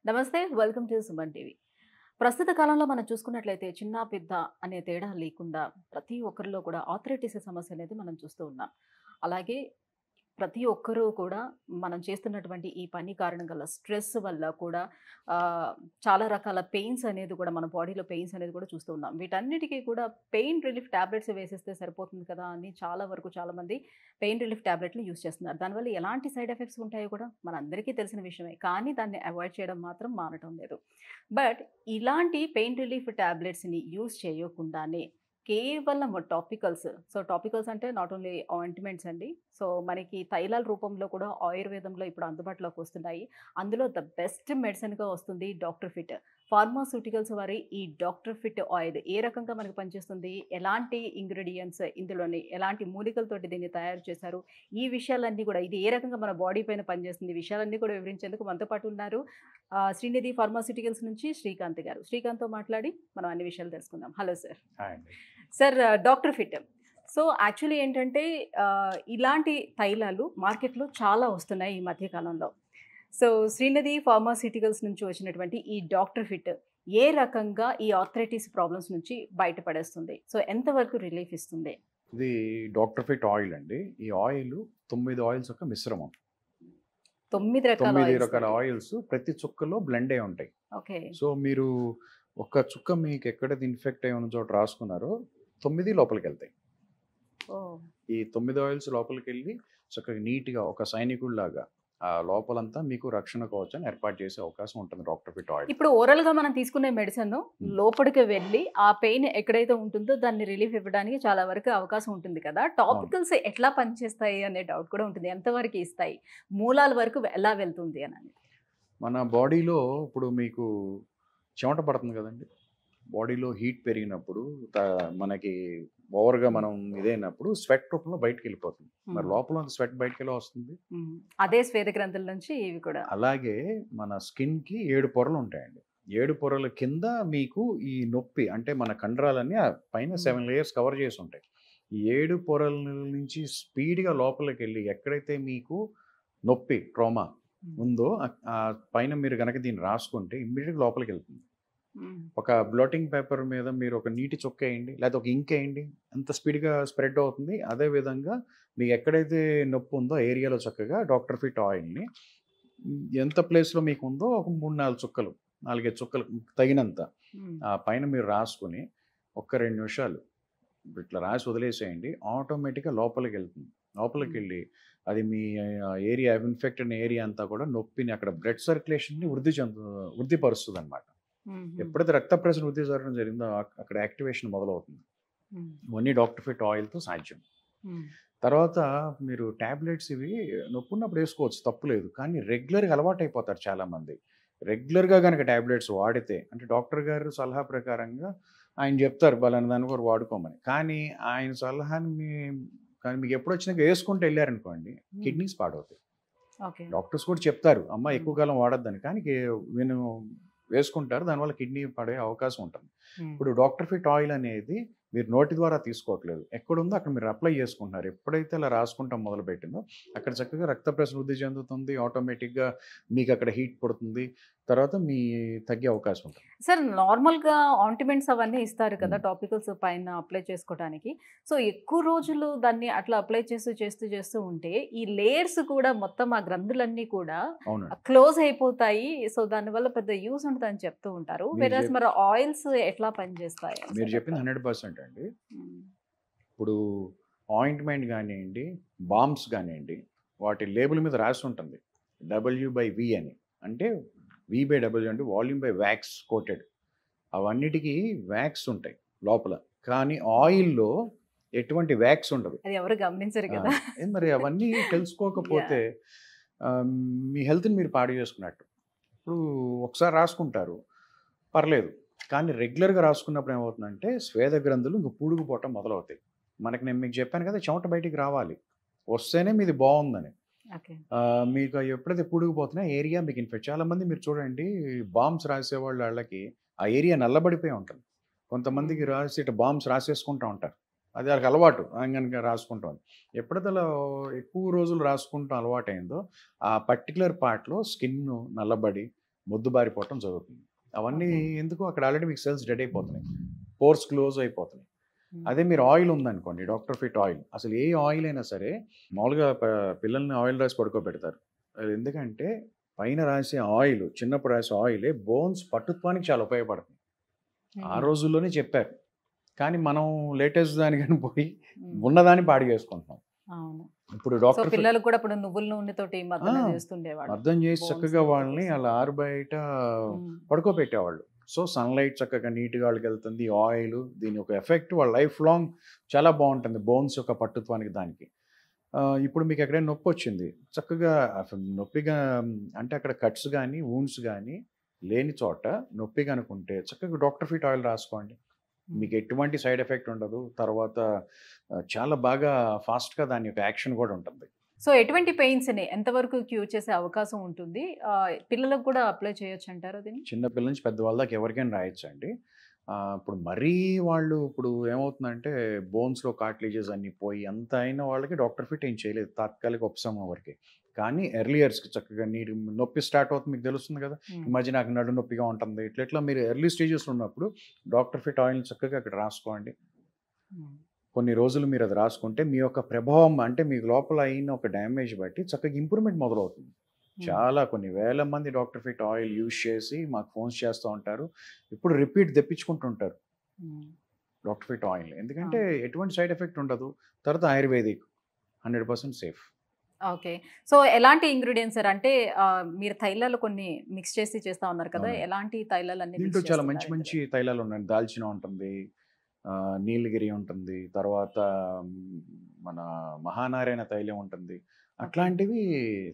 నమస్తే. Welcome to Suman TV. ప్రస్తుత కాలంలో మనం చూసుకున్నట్లయితే చిన్న, పెద్ద అనే తేడా లేకుండా ప్రతి ఒక్కరిలో కూడా ఆర్థరైటిస్ సమస్య అనేది మనం చూస్తూ ఉన్నాం. అలాగే ప్రతి ఒక్కరూ కూడా మనం చేస్తున్నటువంటి ఈ పని కారణం గల స్ట్రెస్ వల్ల కూడా చాలా రకాల పెయిన్స్ అనేది కూడా మన బాడీలో పెయిన్స్ అనేది కూడా చూస్తూ ఉన్నాం. వీటన్నిటికీ కూడా పెయిన్ రిలీఫ్ టాబ్లెట్స్ వేసేస్తే సరిపోతుంది కదా అని చాలా వరకు చాలామంది పెయిన్ రిలీఫ్ టాబ్లెట్‌లు యూజ్ చేస్తున్నారు. దానివల్ల ఎలాంటి సైడ్ ఎఫెక్ట్స్ ఉంటాయో కూడా మనందరికీ తెలిసిన విషయమే. కానీ దాన్ని అవాయిడ్ చేయడం మాత్రం మానటం లేదు. బట్ ఇలాంటి పెయిన్ రిలీఫ్ టాబ్లెట్స్‌ని యూజ్ చేయకుండానే కేవలం టాపికల్స్. సో, టాపికల్స్ అంటే నాట్ ఓన్లీ ఆయింట్‌మెంట్స్ అండి. సో, మనకి తైలాల రూపంలో కూడా ఆయుర్వేదంలో ఇప్పుడు అందుబాటులోకి వస్తున్నాయి. అందులో ద బెస్ట్ మెడిసిన్‌గా వస్తుంది డాక్టర్ ఫిట్. ఫార్మాస్యూటికల్స్ వారి ఈ డాక్టర్ ఫిట్ ఆయిల్ ఏ రకంగా మనకు పనిచేస్తుంది? ఎలాంటి ఇంగ్రీడియెంట్స్ ఇందులోని ఎలాంటి మూలికలతోటి దీన్ని తయారు చేశారు? ఈ విషయాలన్నీ కూడా ఇది ఏ రకంగా మన బాడీ పైన పనిచేస్తుంది? ఈ విషయాలన్నీ కూడా వివరించేందుకు మనతో పాటు ఉన్నారు. శ్రీనిధి ఫార్మాస్యూటికల్స్ నుంచి శ్రీకాంత్ గారు. శ్రీకాంత్‌తో మాట్లాడి మనం అన్ని విషయాలు తెలుసుకుందాం. Hello sir. హాయ్ అండి. Sir, doctor fit. So, actually ఏంటంటే ఇలాంటి తైలాలు మార్కెట్‌లో చాలా వస్తున్నాయి ఈ మధ్య కాలంలో. సో, శ్రీనిధి ఫార్మాస్యూటికల్స్ నుంచి వచ్చినటువంటి ఈ డాక్టర్ ఫిట్ ఏ రకంగా ఈ ఆర్థరైటిస్ ప్రాబ్లమ్స్ నుంచి బయటపడేస్తుంది? సో, ఎంతవరకు రిలీఫ్ ఇస్తుంది? ఇది డాక్టర్ ఫిట్ ఆయిల్ అండి. ఈ ఆయిల్ 9 ఆయిల్స్ యొక్క మిశ్రమం. 9 రకాల 9 ఆయిల్స్ రకాల తోటి. ఆయిల్స్ ప్రతి చుక్కలో బ్లెండ్ అయి ఉంటాయి. ఓకే. సో మీరు ఒక చుక్క మీకు ఎక్కడైతే ఇన్ఫెక్ట్ అయి ఉన్న చోట రాసుకున్నారో 9 లోపలికి వెళ్తాయి. ఓహ్! ఈ 9 ఆయిల్స్ లోపలికి వెళ్ళి చక్కగా నీట్గా ఒక సైనికుడిలాగా ఆ లోపలంతా మీకు రక్షణ కవచాన్ని ఏర్పాటు చేసే అవకాశం ఉంటుంది డాక్టర్ ఫిట్ ఆయిల్. ఇప్పుడు ఓరల్‌గా మనం తీసుకునే మెడిసిన్ లోపలికి వెళ్ళి ఆ పెయిన్ ఎక్కడైతే ఉంటుందో దాన్ని రిలీఫ్ ఇవ్వడానికి చాలా వరకు అవకాశం ఉంటుంది కదా! టాపికల్స్ ఎట్లా పనిచేస్తాయి అనే డౌట్ కూడా ఉంటుంది. ఎంతవరకు ఇస్తాయి? మూలాల వరకు ఎలా వెళ్తుంది అని. మన బాడీలో ఇప్పుడు మీకు చెమట పడుతుంది కదండి. బాడీలో హీట్ పెరిగినప్పుడు మనకి ఓవర్గా మనం ఇదైనప్పుడు స్వెట్ రూపంలో బయటకు వెళ్ళిపోతుంది. మరి లోపల స్వెట్ బయటకు ఎలా వస్తుంది? అదే శ్వేత గ్రంథుల నుంచి ఇవి కూడా. అలాగే మన స్కిన్కి 7 పొరలు ఉంటాయండి. 7 పొరల కింద మీకు ఈ నొప్పి అంటే మన కండరాలన్నీ ఆ పైన 7 లేయర్స్ కవర్ చేసి ఉంటాయి. ఈ 7 పొరల నుంచి స్పీడ్గా లోపలికి వెళ్ళి ఎక్కడైతే మీకు నొప్పి ట్రామా ఉందో ఆ పైన మీరు కనుక దీన్ని రాసుకుంటే ఇమ్మీడియట్గా లోపలికి వెళ్తుంది. ఒక బ్లాటింగ్ పేపర్ మీద మీరు ఒక నీటి చుక్క వేయండి లేదా ఒక ఇంక్ వేయండి, అంత స్పీడ్గా స్ప్రెడ్ అవుతుంది. అదేవిధంగా మీకు ఎక్కడైతే నొప్పి ఉందో ఏరియాలో చక్కగా డాక్టర్ ఫిట్ ఆయిల్ని ఎంత ప్లేస్లో మీకు ఉందో ఒక 3-4 చుక్కలు 4-5 చుక్కలు తగినంత ఆ పైన మీరు రాసుకుని ఒక 2 నిమిషాలు ఇట్లా రాసి వదిలేసేయండి. ఆటోమేటిక్గా లోపలికి వెళ్తుంది. లోపలికి వెళ్ళి అది మీ ఏరియా ఇన్ఫెక్టెడ్ ఏరియా అంతా కూడా నొప్పిని అక్కడ బ్లడ్ సర్క్యులేషన్ని వృద్ధిపరుస్తుంది అనమాట. ఎప్పుడైతే రక్త ప్రసరణ వృద్ధి జరగడం జరిగిందో అక్కడ యాక్టివేషన్ మొదలవుతుంది. ఇవన్నీ డాక్టర్ ఫిట్ ఆయిల్తో సాధ్యం. తర్వాత మీరు ట్యాబ్లెట్స్ ఇవి నొప్పి ఉన్నప్పుడు వేసుకోవచ్చు, తప్పులేదు. కానీ రెగ్యులర్గా అలవాటు అయిపోతారు చాలామంది. రెగ్యులర్గా కనుక ట్యాబ్లెట్స్ వాడితే అంటే డాక్టర్ గారు సలహా ప్రకారంగా ఆయన చెప్తారు బలానా దాన్ని కూడా వాడుకోమని. కానీ ఆయన సలహాని కానీ మీకు ఎప్పుడు వచ్చినాక వేసుకుంటూ వెళ్ళారనుకోండి కిడ్నీస్ పాడవుతాయి. ఓకే. డాక్టర్స్ కూడా చెప్తారు అమ్మ ఎక్కువ కాలం వాడొద్దని, కానీ నేను వేసుకుంటారు, దానివల్ల కిడ్నీ పడే అవకాశం ఉంటుంది. ఇప్పుడు డాక్టర్ ఫిట్ ఆయిల్ అనేది మీరు నోటి ద్వారా తీసుకోవట్లేదు, ఎక్కడుందో అక్కడ మీరు అప్లై చేసుకుంటున్నారు. ఎప్పుడైతే అలా రాసుకుంటాం మొదలుపెట్టిందో అక్కడ చక్కగా రక్త ప్రసరణ వృద్ధి చెందుతుంది. ఆటోమేటిక్గా మీకు అక్కడ హీట్ పడుతుంది, తర్వాత మీ తగ్గే అవకాశం ఉంటుంది. సార్, నార్మల్‌గా ఆయింట్‌మెంట్స్ అవన్నీ ఇస్తారు కదా టాపికల్స్ పైన అప్లై చేసుకోవడానికి. సో, ఎక్కువ రోజులు దాన్ని అట్లా అప్లై చేస్తూ ఉంటే ఈ లేయర్స్ కూడా మొత్తం ఆ గ్రంథులన్నీ కూడా అవునండి. క్లోజ్ అయిపోతాయి. సో, దానివల్ల పెద్ద యూజ్ ఉండదని చెప్తూ ఉంటారు. వెరాస్ మరి ఆయిల్స్ ఎట్లా పనిచేస్తాయి? మీరు చెప్పింది 100% అండి. ఇప్పుడు ఆయింట్మెంట్ కానివ్వండి, బామ్స్ కానివ్వండి, వాటి లేబుల్ మీద రాసి ఉంటుంది W/V అని. అంటే V/W అంటే వాల్యూమ్ బై వ్యాక్స్ కోటెడ్. అవన్నిటికీ వ్యాక్స్ ఉంటాయి లోపల, కానీ ఆయిల్లో ఎటువంటి వ్యాక్స్ ఉండదు. అది ఎవరు గమనించరు కదా. మరి అవన్నీ తెలుసుకోకపోతే మీ హెల్త్ని మీరు పాడు చేసుకున్నట్టు. ఇప్పుడు ఒకసారి రాసుకుంటారు పర్లేదు, కానీ రెగ్యులర్గా రాసుకున్నప్పుడు ఏమవుతుందంటే స్వేద గ్రంథులు ఇంక పూడుకుపోవటం మొదలవుతాయి. నేను మీకు చెప్పాను కదా, చెమట బయటికి రావాలి, వస్తేనే మీది బాగుందని. మీకు ఎప్పుడైతే పూడుకుపోతున్నా ఏరియా మీకు ఇన్ఫెక్ట్. చాలామంది మీరు చూడండి బాంబ్స్ రాసేవాళ్ళు వాళ్ళకి ఆ ఏరియా నల్లబడిపోయి ఉంటుంది. కొంతమందికి రాసి ఇట్లా బాంబ్స్ రాసేసుకుంటూ ఉంటారు, అది వాళ్ళకి అలవాటు, కనుక రాసుకుంటాం. ఎప్పుడైతే అలా ఎక్కువ రోజులు రాసుకుంటాం అలవాటు అయిందో ఆ పర్టికులర్ పార్ట్లో స్కిన్ నల్లబడి మొద్దుబారిపోవటం జరుగుతుంది. అవన్నీ ఓకే. ఎందుకు, అక్కడ ఆల్రెడీ మీకు సెల్స్ డెడ్ అయిపోతున్నాయి, పోర్స్ క్లోజ్ అయిపోతున్నాయి. హ్మ్. అదే మీరు ఆయిల్ ఉందనుకోండి, డాక్టర్ ఫిట్ ఆయిల్, అసలు ఏ ఆయిల్ అయినా సరే మామూలుగా పిల్లల్ని ఆయిల్ రాసి పడుకోబెడతారు. అది ఎందుకంటే పైన రాసే ఆయిల్, చిన్నప్పుడు రాసే ఆయిలే బోన్స్ పట్టుత్వానికి చాలా ఉపయోగపడుతుంది. ఆ హ్మ్. రోజుల్లోనే చెప్పారు. కానీ మనం లేటెస్ట్ దానికని పోయి హ్మ్. ఉన్నదాన్ని పాడు చేసుకుంటున్నాం. అవును. ఇప్పుడు సో, డాక్టర్ ఫిట్ పిల్లలు కూడా ఇప్పుడు నువ్వుల నూనెతోటి ఆ! మర్దన చేస్తుండేవాళ్ళు. అర్థం చేసి బోన్స్ చక్కగా హెల్త్ వాళ్ళని కోసం. అలా ఆరుబయట హ్మ్. పడుకోబెట్టేవాళ్ళు. సో, సన్‌లైట్ చక్కగా నీట్‌గా వాళ్ళకెళ్తుంది. ఆయిల్ దీని యొక్క ఎఫెక్ట్ వాళ్ళ లైఫ్ లాంగ్ చాలా బావుంటుంది. బోన్స్ యొక్క పట్టుత్వానికి దానికి. ఇప్పుడు మీకు ఎక్కడైనా నొప్పొచ్చింది. చక్కగా అసలు నొప్పిగా అంటే అక్కడ కట్స్ గాని, వూండ్స్ గాని లేని చోట నొప్పి గనుకుంటే చక్కగా డాక్టర్ ఫిట్ ఆయిల్ రాసుకోండి. హ్మ్. మీకు ఎటువంటి సైడ్ ఎఫెక్ట్ ఉండదు. తర్వాత చాలా బాగా ఫాస్ట్‌గా దాని యొక్క యాక్షన్ గూడా ఉంటుంది. సో, ఎటువంటి పెయిన్స్‌ని ఎంతవరకు క్యూర్ చేసే అవకాశం ఉంటుంది? పిల్లలకు కూడా అప్లై చేయొచ్చంటారా దీన్ని? చిన్న పిల్లల నుంచి పెద్దవాళ్ళ దాకా ఎవరికైనా రాయొచ్చండి. ఇప్పుడు మరీ వాళ్ళు ఇప్పుడు ఏమవుతుందంటే బోన్స్‌లో కార్టిలేజెస్ అన్నీ పోయి అంత అయిన వాళ్ళకి డాక్టర్ ఫిట్ ఏం చేయలేదు. తాత్కాలిక ఉపశమనం వరకే. కానీ ఎర్లీ ఇయర్స్‌కి చక్కగా నొప్పి స్టార్ట్ అవుతుంది మీకు తెలుస్తుంది కదా! హ్మ్. ఈ మధ్య నాకు నడుము నొప్పిగా ఉంటుంది. ఇట్లా మీరు ఎర్లీ స్టేజెస్‌లో ఉన్నప్పుడు డాక్టర్ ఫిట్ ఆయిల్‌ని చక్కగా అక్కడ రాసుకోండి. హ్మ్. కొన్ని రోజులు మీరు అది రాసుకుంటే మీ యొక్క ప్రభావం అంటే మీకు లోపల అయిన ఒక డ్యామేజ్ బట్టి చక్కగా ఇంప్రూవ్‌మెంట్ మొదలవుతుంది. హ్మ్. చాలా కొన్ని వేల మంది డాక్టర్ ఫిట్ ఆయిల్ యూజ్ చేసి మాకు ఫోన్స్ చేస్తూ ఉంటారు. ఇప్పుడు రిపీట్ తెప్పించుకుంటుంటారు హ్మ్. Doctor fit oil. ఎందుకంటే అవును. ఎటువంటి సైడ్ ఎఫెక్ట్ ఉండదు. తర్వాత ఆయుర్వేదిక్ 100% సేఫ్. ఓకే. సో, ఎలాంటి ఇంగ్రీడియెంట్స్ సార్? అంటే మీరు తైలాలు కొన్ని మిక్స్ చేసి చేస్తా ఉన్నారు కదా! అవునండి. ఎలాంటి తైలాలన్నీ దీంట్లో మిక్స్ చాలా మంచి చేస్తున్నారు ఇందులో? మంచి తైలాలు ఉన్నాయి. దాల్చిన ఉంటుంది. నీలగిరి ఉంటుంది. తర్వాత హ్మ్, మన మహానారాయణ తైలం ఉంటుంది. ఓకే. అట్లాంటివి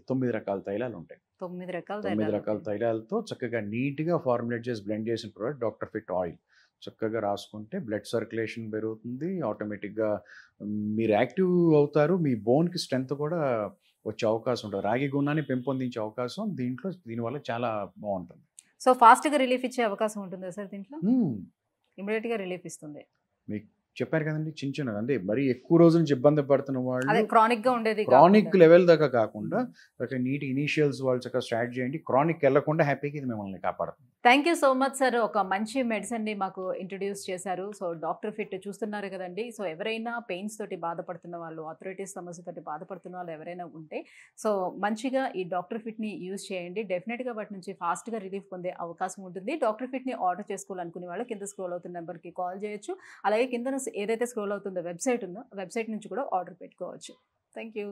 9 రకాల తైలాలుంటాయి. 9 రకాల 9 రకాల తైలాలుంటాయి. తైలాలతో చక్కగా నీట్‌గా ఫార్ములేట్ చేసి బ్లెండ్ చేసిన ప్రోడక్ట్ డాక్టర్ ఫిట్ ఆయిల్. చక్కగా రాసుకుంటే బ్లడ్ సర్క్యులేషన్ పెరుగుతుంది. ఆటోమేటిక్‌గా మీరు యాక్టివ్ అవుతారు. మీ బోన్‌కి స్ట్రెంత్ కూడా వచ్చే అవకాశం ఉంటుంది. రాగి గుణాన్ని పెంపొందించే అవకాశం దీనివల్ల చాలా బావుంటుంది. సో, ఫాస్ట్‌గా రిలీఫ్ ఇచ్చే అవకాశం ఉంటుందా సార్ దీంట్లో? హ్మ్. ఇమ్మీడియేట్‌గా రిలీఫ్ ఇస్తుంది. మీకు చెప్పారు కదండీ! చిన్న చిన్నగా అంటే మరీ ఎక్కువ రోజుల నుంచి ఇబ్బంది పడుతున్న అదే వాళ్ళు క్రానిక్‌గా ఉండేది కాకుండా. క్రానిక్ లెవెల్ దాకా కాకుండా హ్మ్. ఒక నీట్ ఇనీషియల్స్ వాళ్ళు చక్కగా స్టార్ట్ చేయండి. క్రానిక్ ఎళ్ళకుండా హ్యాపీగా ఇది మిమ్మల్ని కాపాడుతుంది. Thank you so much sir. ఒక మంచి మెడిసిన్‌ని మాకు ఇంట్రొడ్యూస్ చేశారు. సో, డాక్టర్ ఫిట్ చూస్తున్నారు కదండీ! సో, ఎవరైనా పెయిన్స్ తోటి బాధపడుతున్న వాళ్ళు, ఆర్థరైటిస్ సమస్యతోటి బాధపడుతున్న వాళ్ళు ఎవరైనా ఉంటే, సో, మంచిగా ఈ డాక్టర్ ఫిట్‌ని యూజ్ చేయండి. డెఫినిట్‌గా వాటి నుంచి ఫాస్ట్‌గా రిలీఫ్ పొందే అవకాశం ఉంటుంది. డాక్టర్ ఫిట్‌ని ఆర్డర్ చేసుకోవాలనుకునే వాళ్ళు కింద స్క్రోల్ అవుతున్న నెంబర్‌కి కాల్ చేయొచ్చు. అలాగే కిందన ఏదైతే స్క్రోల్ అవుతుందో వెబ్‌సైట్ ఉందో, వెబ్‌సైట్ నుంచి కూడా ఆర్డర్ పెట్టుకోవచ్చు. Thank you.